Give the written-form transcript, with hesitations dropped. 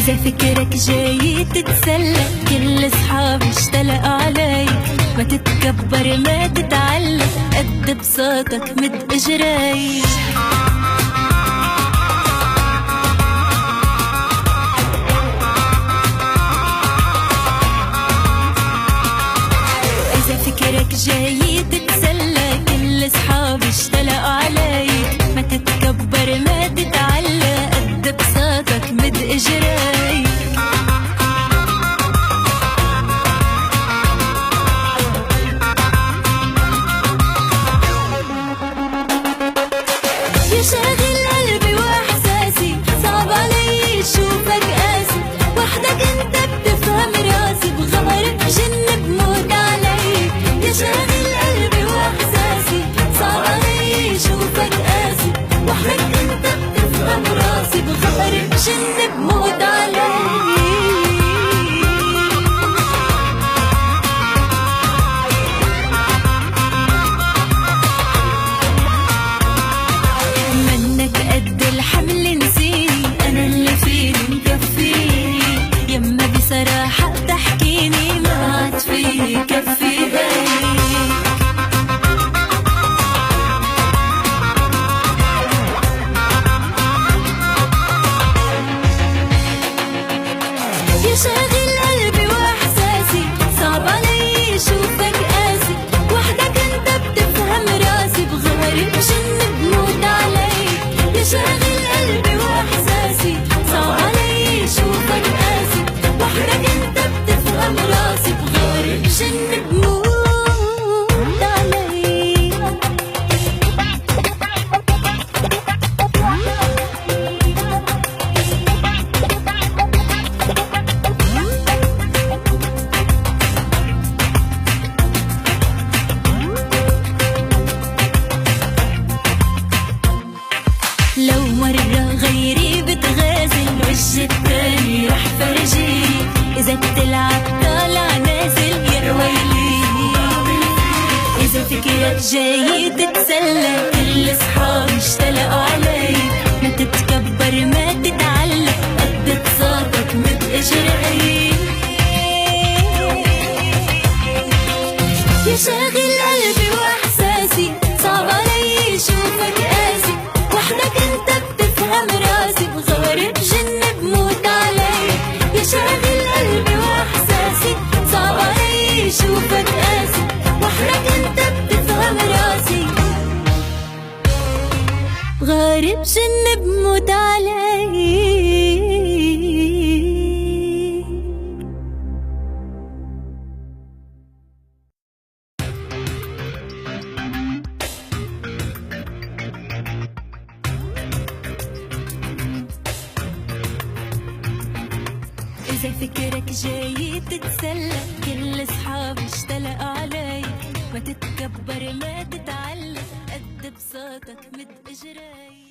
إذا فكرك جاي تتسلى كل صحابي اشتلقوا عليك. ما تتكبر ما تتعلق قد بساطك مد اجريك. إذا فكرك جاي تتسلى كل صحابي اشتلقوا عليك. ما تتكبر ما تتعلق قد بساطك مد اجريك. يا شاغل قلبي واحساسي صعب علي اشوفك قاسي. وحدك انت بتفهم راسي بغمر بجن بموت عليك. يا شاغل قلبي واحساسي صعب علي اشوفك قاسي. وحدك انت بتفهم راسي بغمر بجن بموت عليك. منك قد الحمل نسيني انا اللي فيني مكفيني. يما بصراحة بتحكيني ما عاد فيني كفي بيك. يا شاغل قلبي واحساسي صعب علي اشوفك قاسي. وحدك انت بتفهم راسي بغمر بجن بموت عليك. يا شاغل قلبي واحساسي صعب علي اشوفك قاسي. وحدك انت بتفهم راسي بغمر بجن بموت عليك. لو مرة غيري بتغازل وجه التاني رح فرجيك. إذا بتلعب طالع نازل يا ويلي. إذا فكرك جاي تتسلى كل صحابي اشتلقوا عليك. ما تتكبر ما تتعلق قد بساطك مد اجريك. يا شاغل قلبي واحساسي صعب علي اشوفك قاسي. وحدك انت بتفهم راسي بغمر بجن بموت عليك. يا شاغل قلبي واحساسي صعب علي اشوفك قاسي. وحدك انت بتفهم راسي غارب جن بموت عليك. إذا فكرك جاي تتسلى كل صحابي اشتلقوا عليك. ما تتكبر ما تتعلق قد بساطك مد اجريك.